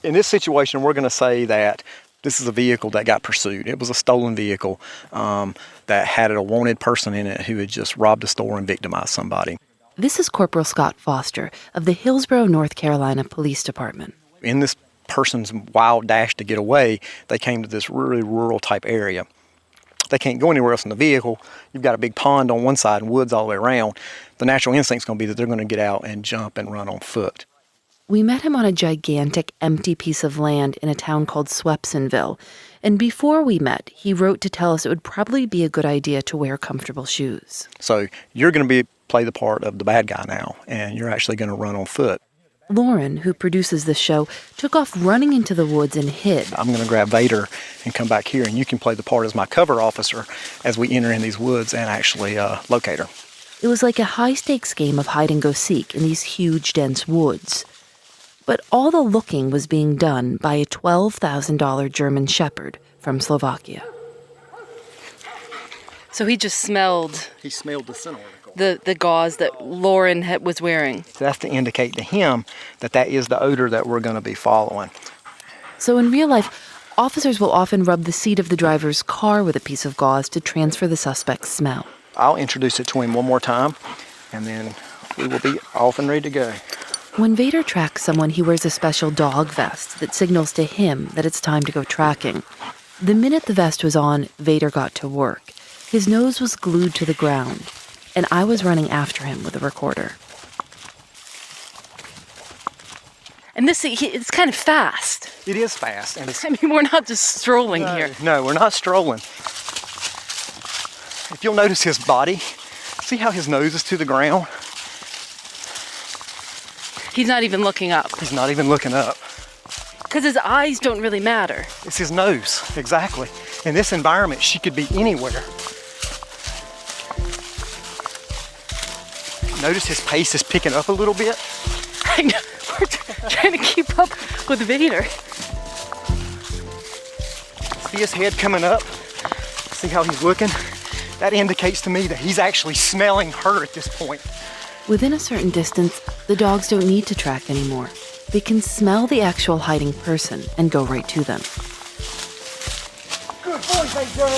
In this situation, we're going to say that this is a vehicle that got pursued. It was a stolen vehicle that had a wanted person in it who had just robbed a store and victimized somebody. This is Corporal Scott Foster of the Hillsborough, North Carolina Police Department. In this person's wild dash to get away, they came to this really rural type area. They can't go anywhere else in the vehicle. You've got a big pond on one side and woods all the way around. The natural instinct's going to be that they're going to get out and jump and run on foot. We met him on a gigantic, empty piece of land in a town called Swepsonville. And before we met, he wrote to tell us it would probably be a good idea to wear comfortable shoes. So you're going to play the part of the bad guy now, and you're actually going to run on foot. Lauren, who produces the show, took off running into the woods and hid. I'm going to grab Vader and come back here, and you can play the part as my cover officer as we enter in these woods and actually locate her. It was like a high-stakes game of hide-and-go-seek in these huge, dense woods. But all the looking was being done by a $12,000 German Shepherd from Slovakia. So he just smelled... He smelled the scent article. The gauze that Lauren was wearing. So that's to indicate to him that is the odor that we're going to be following. So in real life, officers will often rub the seat of the driver's car with a piece of gauze to transfer the suspect's smell. I'll introduce it to him one more time, and then we will be off and ready to go. When Vader tracks someone, he wears a special dog vest that signals to him that it's time to go tracking. The minute the vest was on, Vader got to work. His nose was glued to the ground, and I was running after him with a recorder. And it's kind of fast. It is fast. And we're not just strolling here. No, we're not strolling. If you'll notice his body, see how his nose is to the ground? He's not even looking up. He's not even looking up. Because his eyes don't really matter. It's his nose, exactly. In this environment, she could be anywhere. Notice his pace is picking up a little bit. I know. We're trying to keep up with Vader. See his head coming up? See how he's looking? That indicates to me that he's actually smelling her at this point. Within a certain distance, the dogs don't need to track anymore. They can smell the actual hiding person and go right to them. Good boy, Vader!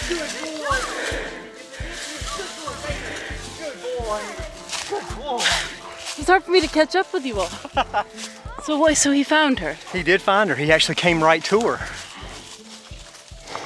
Good boy! Good boy! Good boy! It's hard for me to catch up with you all. So he found her. He did find her. He actually came right to her.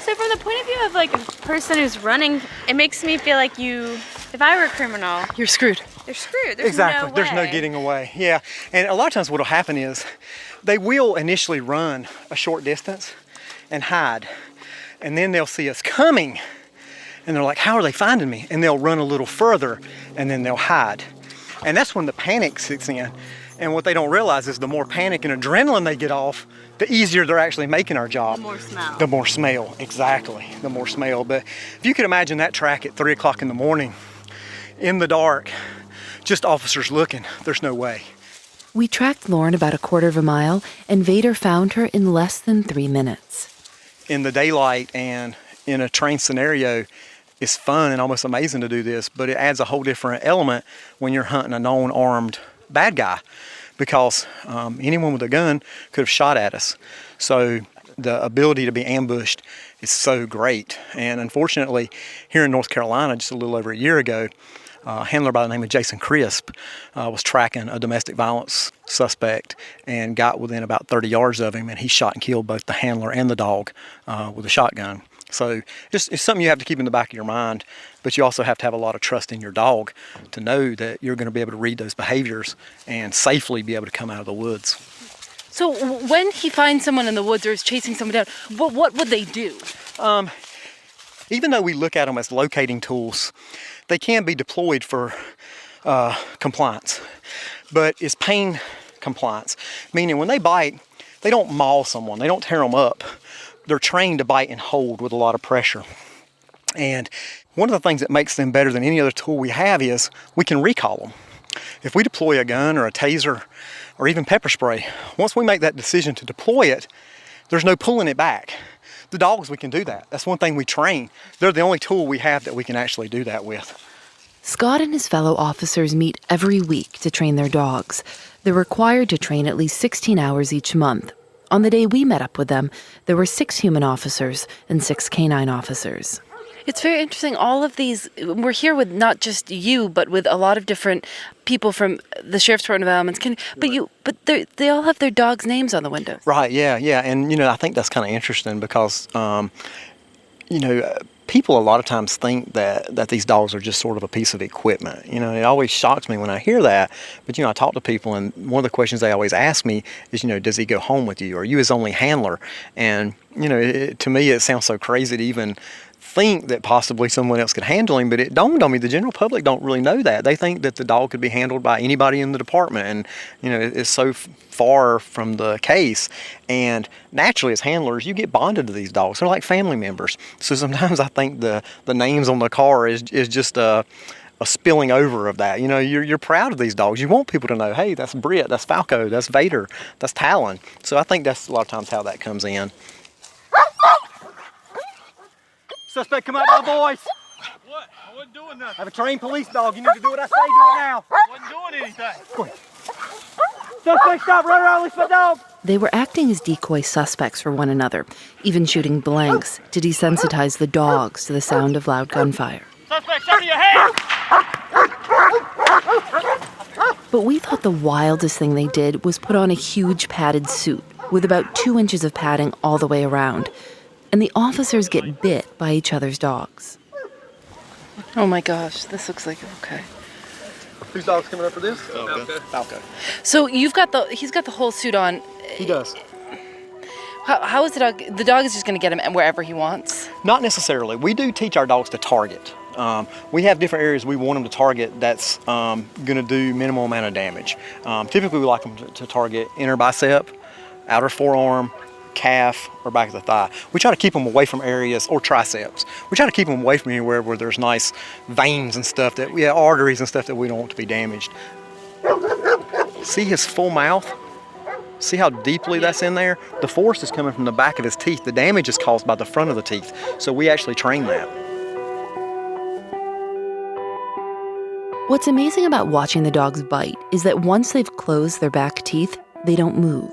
So from the point of view of like a person who's running, it makes me feel like if I were a criminal, you're screwed. They're screwed. There's exactly. No There's no way. getting away. Yeah. And a lot of times what will happen is they will initially run a short distance and hide. And then they'll see us coming. And they're like, how are they finding me? And they'll run a little further and then they'll hide. And that's when the panic sits in. And what they don't realize is the more panic and adrenaline they get off, the easier they're actually making our job. The more smell. The more smell, exactly. The more smell. But if you could imagine that track at 3 o'clock in the morning, in the dark, just officers looking, there's no way. We tracked Lauren about a quarter of a mile, and Vader found her in less than 3 minutes. In the daylight and in a train scenario, it's fun and almost amazing to do this, but it adds a whole different element when you're hunting a known armed bad guy, because anyone with a gun could have shot at us. So the ability to be ambushed is so great. And unfortunately, here in North Carolina, just a little over a year ago, a handler by the name of Jason Crisp was tracking a domestic violence suspect and got within about 30 yards of him, and he shot and killed both the handler and the dog with a shotgun. So it's something you have to keep in the back of your mind, but you also have to have a lot of trust in your dog to know that you're going to be able to read those behaviors and safely be able to come out of the woods. So when he finds someone in the woods or is chasing someone down, what would they do? Even though we look at them as locating tools, they can be deployed for compliance, but it's pain compliance, meaning when they bite, they don't maul someone, they don't tear them up. They're trained to bite and hold with a lot of pressure. And one of the things that makes them better than any other tool we have is we can recall them. If we deploy a gun or a taser or even pepper spray, once we make that decision to deploy it, there's no pulling it back. The dogs, we can do that. That's one thing we train. They're the only tool we have that we can actually do that with. Scott and his fellow officers meet every week to train their dogs. They're required to train at least 16 hours each month. On the day we met up with them, there were 6 human officers and 6 canine officers. It's very interesting. All of these, we're here with not just you, but with a lot of different people from the Sheriff's Department of Elements. But they all have their dogs' names on the windows. Right, yeah. And, I think that's kind of interesting because, people a lot of times think that these dogs are just sort of a piece of equipment. It always shocks me when I hear that. But, I talk to people, and one of the questions they always ask me is, does he go home with you? Are you his only handler? And, to me, it sounds so crazy to even think that possibly someone else could handle him, but it dawned on me the general public don't really know that. They think that the dog could be handled by anybody in the department, and it's so far from the case. And naturally, as handlers, you get bonded to these dogs. They're like family members. So sometimes I think the names on the car is just a spilling over of that. You're proud of these dogs. You want people to know, hey, that's Britt, that's Falco, that's Vader, that's Talon. So I think that's a lot of times how that comes in. Suspect, come out, my boys. What? I wasn't doing nothing. I have a trained police dog. You need to do what I say. Do it now. I wasn't doing anything. Suspect, stop. Run around. Release my dog. They were acting as decoy suspects for one another, even shooting blanks to desensitize the dogs to the sound of loud gunfire. Suspect, show me your hands. But we thought the wildest thing they did was put on a huge padded suit with about 2 inches of padding all the way around. And the officers get bit by each other's dogs. Oh my gosh, this looks like, okay. Whose dog's coming up for this? Falco. So he's got the whole suit on. He does. How is the dog? The dog is just going to get him wherever he wants? Not necessarily. We do teach our dogs to target. We have different areas we want them to target that's going to do minimal amount of damage. Typically, we like them to target inner bicep, outer forearm, calf, or back of the thigh. We try to keep them away from areas, or triceps. We try to keep them away from anywhere where there's nice veins and stuff, arteries and stuff that we don't want to be damaged. See his full mouth? See how deeply that's in there? The force is coming from the back of his teeth. The damage is caused by the front of the teeth. So we actually train that. What's amazing about watching the dogs bite is that once they've closed their back teeth, they don't move.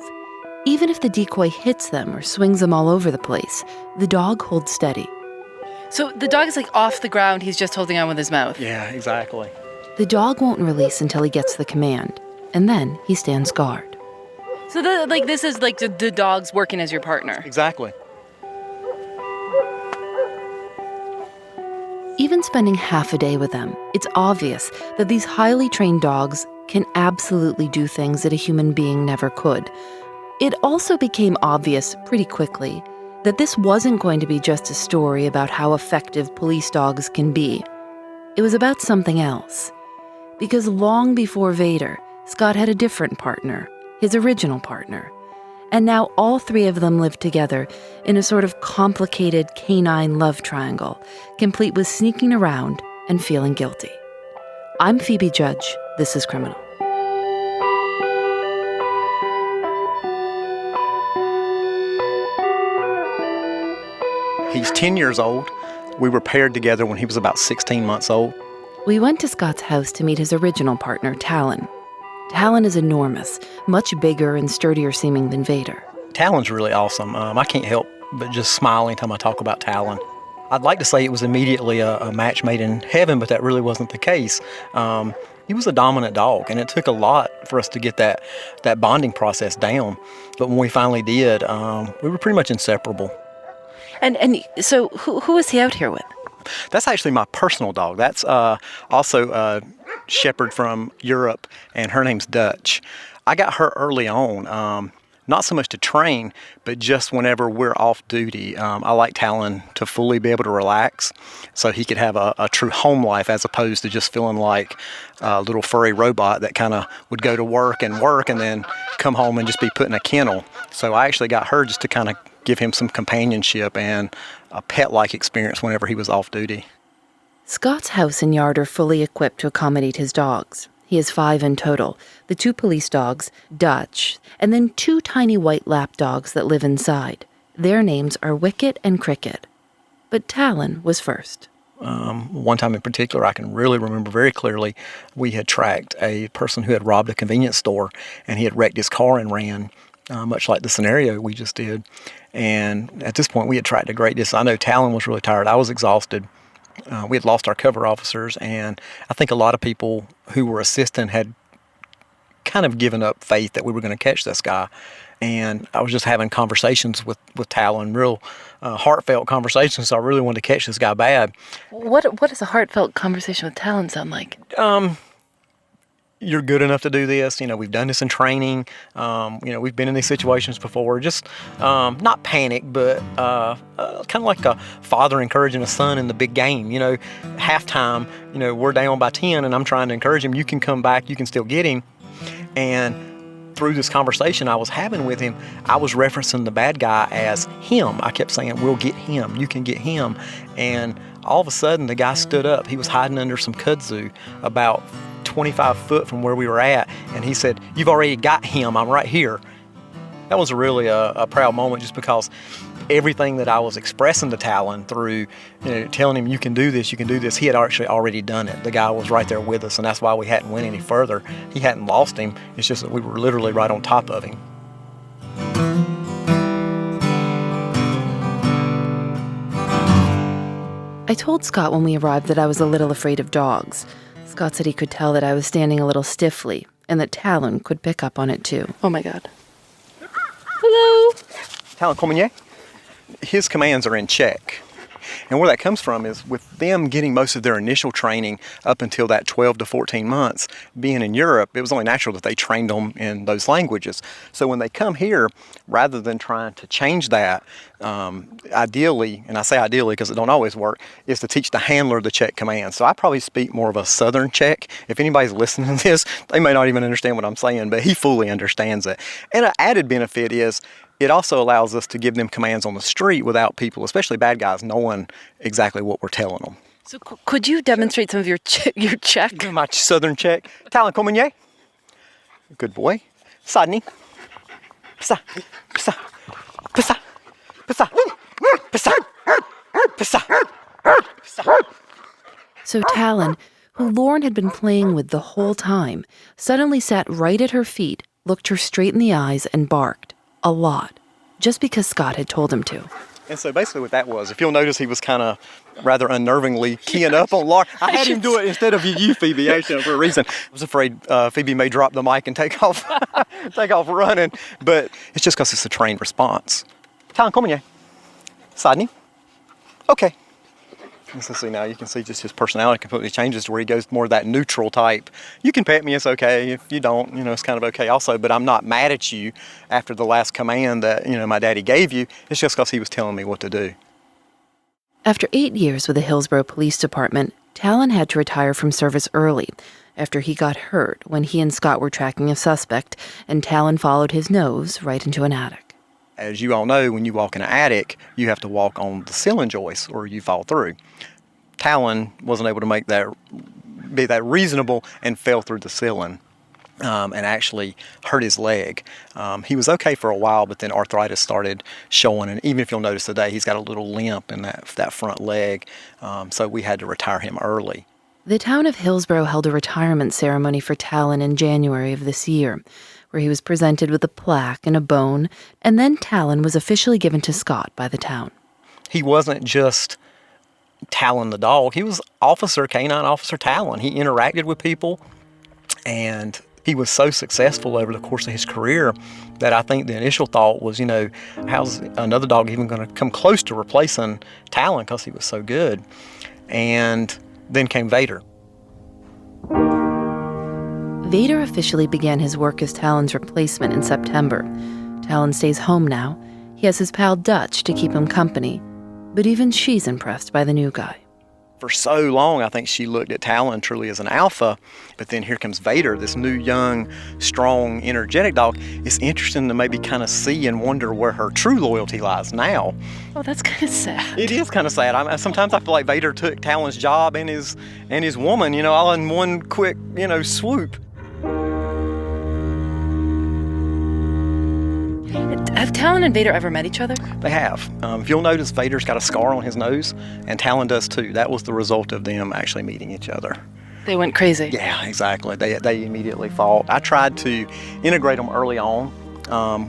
Even if the decoy hits them or swings them all over the place, the dog holds steady. So the dog is like off the ground, he's just holding on with his mouth. Yeah, exactly. The dog won't release until he gets the command, and then he stands guard. So this is like the dog's working as your partner. Exactly. Even spending half a day with them, it's obvious that these highly trained dogs can absolutely do things that a human being never could. It also became obvious pretty quickly that this wasn't going to be just a story about how effective police dogs can be. It was about something else. Because long before Vader, Scott had a different partner, his original partner. And now all 3 of them lived together in a sort of complicated canine love triangle, complete with sneaking around and feeling guilty. I'm Phoebe Judge. This is Criminal. He's 10 years old. We were paired together when he was about 16 months old. We went to Scott's house to meet his original partner, Talon. Talon is enormous, much bigger and sturdier seeming than Vader. Talon's really awesome. I can't help but just smile anytime I talk about Talon. I'd like to say it was immediately a match made in heaven, but that really wasn't the case. He was a dominant dog, and it took a lot for us to get that bonding process down. But when we finally did, we were pretty much inseparable. And so who is he out here with? That's actually my personal dog. That's also a shepherd from Europe, and her name's Dutch. I got her early on, not so much to train, but just whenever we're off duty. I like Talon to fully be able to relax so he could have a true home life as opposed to just feeling like a little furry robot that kind of would go to work and then come home and just be put in a kennel. So I actually got her just to kind of give him some companionship and a pet-like experience whenever he was off duty. Scott's house and yard are fully equipped to accommodate his dogs. He has 5 in total, the 2 police dogs, Dutch, and then 2 tiny white lap dogs that live inside. Their names are Wicket and Cricket. But Talon was first. One time in particular, I can really remember very clearly, we had tracked a person who had robbed a convenience store, and he had wrecked his car and ran, much like the scenario we just did. And at this point, we had tracked a great distance. I know Talon was really tired. I was exhausted. We had lost our cover officers, and I think a lot of people who were assisting had kind of given up faith that we were going to catch this guy. And I was just having conversations with Talon, real heartfelt conversations, so I really wanted to catch this guy bad. What does a heartfelt conversation with Talon sound like? You're good enough to do this. We've done this in training. We've been in these situations before. Just not panic, but kind of like a father encouraging a son in the big game. Halftime, we're down by 10 and I'm trying to encourage him. You can come back. You can still get him. And through this conversation I was having with him, I was referencing the bad guy as him. I kept saying, we'll get him. You can get him. And all of a sudden the guy stood up. He was hiding under some kudzu about 25 foot from where we were at, and he said, "You've already got him. I'm right here." That was really a proud moment, just because everything that I was expressing to Talon through, telling him, you can do this, he had actually already done it. The guy was right there with us, and that's why we hadn't went any further. He hadn't lost him. It's just that we were literally right on top of him. I told Scott when we arrived that I was a little afraid of dogs. Scott said he could tell that I was standing a little stiffly, and that Talon could pick up on it too. Oh my God. Hello. Talon, come here. His commands are in check. And where that comes from is with them getting most of their initial training up until that 12 to 14 months, being in Europe, it was only natural that they trained them in those languages. So when they come here, rather than trying to change that, ideally, and I say ideally because it don't always work, is to teach the handler the Czech commands. So I probably speak more of a Southern Czech. If anybody's listening to this, they may not even understand what I'm saying, but he fully understands it. And an added benefit is it also allows us to give them commands on the street without people, especially bad guys, knowing exactly what we're telling them. So could you demonstrate some of your Czech? My Southern Czech. Talon, come here. Good boy. Sadni. Psa. Psa. Psa. Psa. Psa. Psa. Psa. So Talon, who Lauren had been playing with the whole time, suddenly sat right at her feet, looked her straight in the eyes, and barked. A lot. Just because Scott had told him to. And so basically what that was, if you'll notice, he was kind of rather unnervingly keying up on Lauren. I had him do it instead of you, Phoebe, actually, for a reason. I was afraid Phoebe may drop the mic and take off running, but it's just because it's a trained response. Talon, come here. Sadni. Okay. And so see, now you can see just his personality completely changes to where he goes more that neutral type. You can pet me, it's okay. If you don't, it's kind of okay also, but I'm not mad at you after the last command that, my daddy gave you. It's just because he was telling me what to do. After 8 years with the Hillsborough Police Department, Talon had to retire from service early after he got hurt when he and Scott were tracking a suspect, and Talon followed his nose right into an attic. As you all know, when you walk in an attic, you have to walk on the ceiling joist or you fall through. Talon wasn't able to be that reasonable and fell through the ceiling and actually hurt his leg. He was okay for a while, but then arthritis started showing, and even if you'll notice today, he's got a little limp in that front leg, so we had to retire him early. The town of Hillsborough held a retirement ceremony for Talon in January of this year, where he was presented with a plaque and a bone, and then Talon was officially given to Scott by the town. He wasn't just Talon the dog. He was Canine Officer Talon. He interacted with people, and he was so successful over the course of his career that I think the initial thought was, how's another dog even going to come close to replacing Talon because he was so good? And then came Vader. Vader officially began his work as Talon's replacement in September. Talon stays home now. He has his pal Dutch to keep him company. But even she's impressed by the new guy. For so long, I think she looked at Talon truly as an alpha. But then here comes Vader, this new, young, strong, energetic dog. It's interesting to maybe kind of see and wonder where her true loyalty lies now. Oh, that's kind of sad. It is kind of sad. Sometimes I feel like Vader took Talon's job and his woman, all in one quick, swoop. Have Talon and Vader ever met each other? They have. If you'll notice, Vader's got a scar on his nose, and Talon does too. That was the result of them actually meeting each other. They went crazy. Yeah, exactly. They immediately fought. I tried to integrate them early on,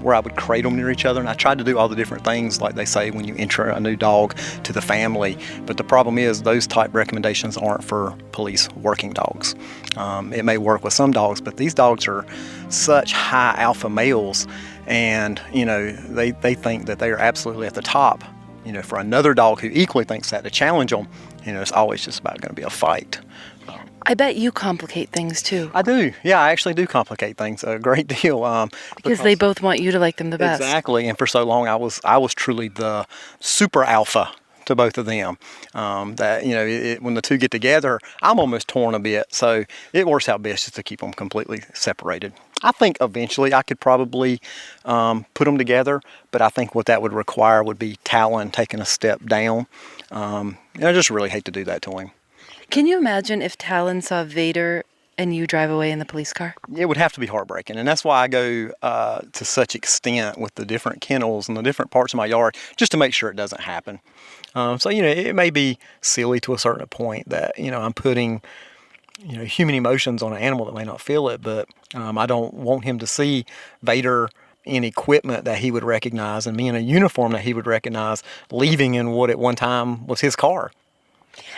where I would crate them near each other, and I tried to do all the different things like they say when you enter a new dog to the family. But the problem is those type recommendations aren't for police working dogs. It may work with some dogs, but these dogs are such high alpha males, and they think that they are absolutely at the top. For another dog who equally thinks that, to challenge them, it's always just about going to be a fight. I bet you complicate things too. I do. Yeah, I actually do complicate things a great deal. Because they both want you to like them the best. Exactly. And for so long, I was truly the super alpha to both of them. When the two get together, I'm almost torn a bit. So it works out best just to keep them completely separated. I think eventually I could probably put them together, but I think what that would require would be Talon taking a step down. I just really hate to do that to him. Can you imagine if Talon saw Vader and you drive away in the police car? It would have to be heartbreaking, and that's why I go to such extent with the different kennels and the different parts of my yard, just to make sure it doesn't happen. It may be silly to a certain point that, I'm putting, human emotions on an animal that may not feel it, but I don't want him to see Vader in equipment that he would recognize and me in a uniform that he would recognize, leaving in what at one time was his car.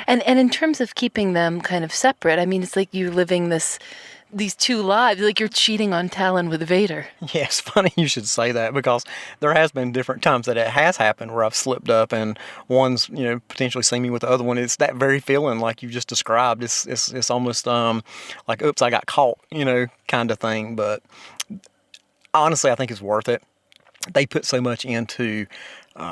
And in terms of keeping them kind of separate, I mean, it's like you living these two lives, like you're cheating on Talon with Vader. Yeah, it's funny you should say that, because there has been different times that it has happened where I've slipped up and one's, potentially seen me with the other one. It's that very feeling like you just described. It's almost like, oops, I got caught, kind of thing. But honestly, I think it's worth it. They put so much into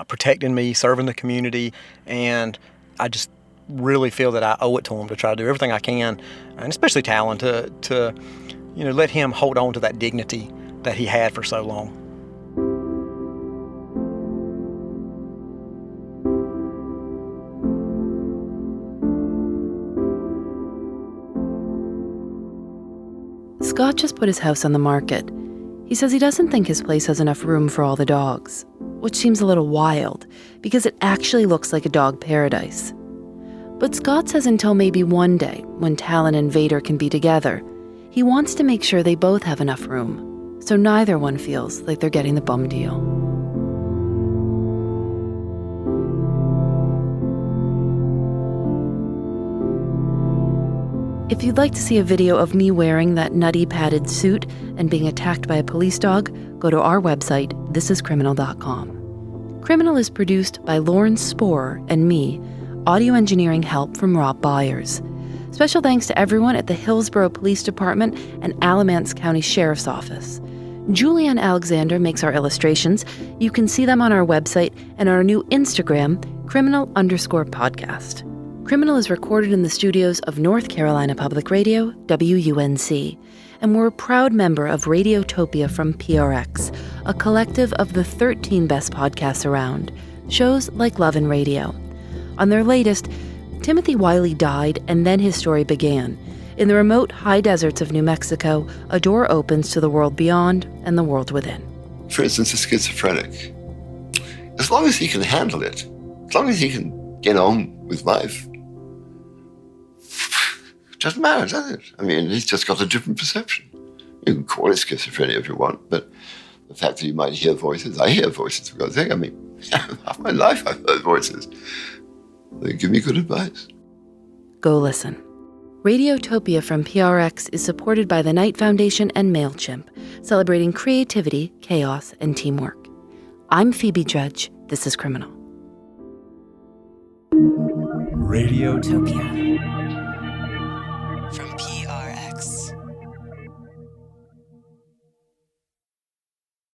protecting me, serving the community, and I just really feel that I owe it to him to try to do everything I can, and especially Talon, to let him hold on to that dignity that he had for so long. Scott just put his house on the market. He says he doesn't think his place has enough room for all the dogs, which seems a little wild because it actually looks like a dog paradise. But Scott says until maybe one day, when Talon and Vader can be together, he wants to make sure they both have enough room, so neither one feels like they're getting the bum deal. If you'd like to see a video of me wearing that nutty padded suit and being attacked by a police dog, go to our website, thisiscriminal.com. Criminal is produced by Lauren Sporer and me. Audio engineering help from Rob Byers. Special thanks to everyone at the Hillsborough Police Department and Alamance County Sheriff's Office. Julianne Alexander makes our illustrations. You can see them on our website and our new Instagram, criminal_podcast. Criminal is recorded in the studios of North Carolina Public Radio, WUNC. And we're a proud member of Radiotopia from PRX, a collective of the 13 best podcasts around, shows like Love and Radio. On their latest, Timothy Wiley died and then his story began. In the remote high deserts of New Mexico, a door opens to the world beyond and the world within. For instance, a schizophrenic. As long as he can handle it, as long as he can get on with life, it doesn't matter, does it? I mean, he's just got a different perception. You can call it schizophrenia if you want, but the fact that you might hear voices, I hear voices, for God's sake. I mean, half my life I've heard voices. They give me good advice. Go listen. Radiotopia from PRX is supported by the Knight Foundation and MailChimp, celebrating creativity, chaos, and teamwork. I'm Phoebe Judge. This is Criminal. Radiotopia.